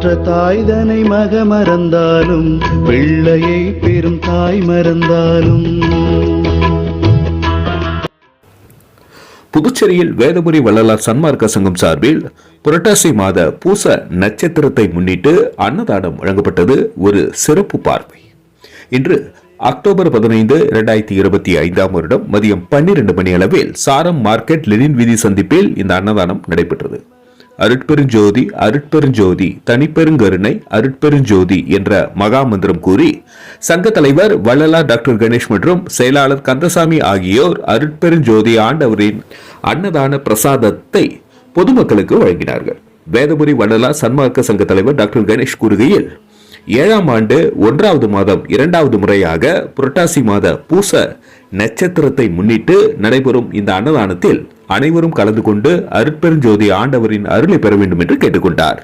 பெற்ற தாய்தனை மக மறந்தாலும் பிள்ளையை பெரும் தாய் மறந்தாலும். புதுச்சேரியில் வேதபுரி வள்ளலார் சன்மார்க்க சங்கம் சார்பில் புரட்டாசி மாத பூச நட்சத்திரத்தை முன்னிட்டு அன்னதானம் வழங்கப்பட்டது. ஒரு சிறப்பு பார்வை. இன்று அக்டோபர் 15, 2025 மதியம் 12 மணி அளவில் சாரம் மார்க்கெட் லெனின் வீதி சந்திப்பில் இந்த அன்னதானம் நடைபெற்றது. அருட்பெருஞ்சோதி அருட்பெருஞ்சோதி தனிப்பெருங்கருணை அருட்பெருஞ்சோதி என்ற மகா மந்திரம் கூறி சங்க தலைவர் வள்ளலார் டாக்டர் கணேஷ் மற்றும் செயலாளர் கந்தசாமி ஆகியோர் அருட்பெருஞ்சோதி ஆண்டவரின் அன்னதான பிரசாதத்தை பொதுமக்களுக்கு வழங்கினார்கள். வேதபுரி வள்ளலார் சன்மார்க்க சங்க தலைவர் டாக்டர் கணேஷ் கூறுகையில், 7ஆம் ஆண்டு 1வது மாதம் 2வது முறையாக புரட்டாசி மாத பூச நட்சத்திரத்தை முன்னிட்டு நடைபெறும் இந்த அன்னதானத்தில் அனைவரும் கலந்து கொண்டு அருட்பெருஞ்சோதி ஆண்டவரின் அருளை பெற வேண்டும் என்று கேட்டுக்கொண்டார்.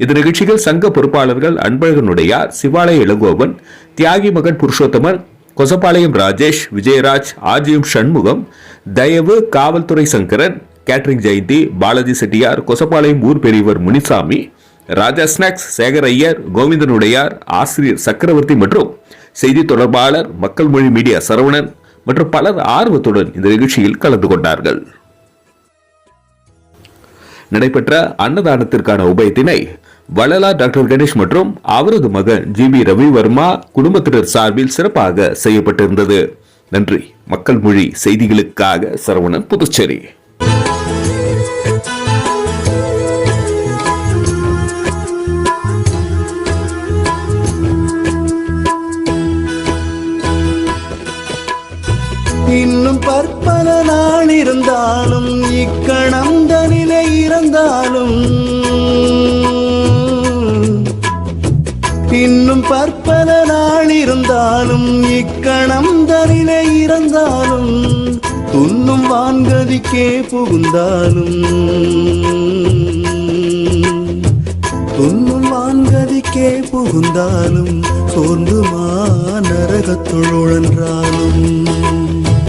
இந்த நிகழ்ச்சியில் சங்க பொறுப்பாளர்கள் அன்பழகனுடையார், சிவாலய இளங்கோவன், தியாகி மகன் புருஷோத்தமர், கொசப்பாளையம் ராஜேஷ், விஜயராஜ், ஆர்ஜிஎம் சண்முகம், தயவு, காவல்துறை சங்கரன், கேட்டரிங் ஜெயந்தி, பாலாஜி செட்டியார், கொசப்பாளையம் ஊர் பெரியவர் முனிசாமி, ராஜா ஸ்நாக்ஸ், சேகர் ஐயர், கோவிந்தனுடையார், ஆசிரியர் சக்கரவர்த்தி மற்றும் செய்தி தொடர்பாளர் மக்கள் மொழி மீடியா சரவணன் மற்றும் பலர் ஆர்வத்துடன் இந்த நிகழ்ச்சியில் கலந்து கொண்டார்கள். நடைபெற்ற அன்னதானத்திற்கான உபயத்தினை வள்ளலார் டாக்டர் கணேஷ் மற்றும் அவரது மகன் ஜிபி ரவிவர்மா குடும்பத்தினர் சார்பில் சிறப்பாக செய்யப்பட்டிருந்தது. நன்றி. மக்கள் மொழி செய்திகளுக்காக சரவணன், புதுச்சேரி. இன்னும் பற்பல நாள் இருந்தாலும் இக்கணம் தனிலே இருந்தாலும், இன்னும் பற்பல நாள் இருந்தாலும் இக்கணம் தனிலே இருந்தாலும், துன்னும் வான்கதிக்கே புகுந்தாலும், துன்னும் வான்கதிக்கே புகுந்தாலும், சோர்ந்துமா நரகத்துள் உழன்றாலும்,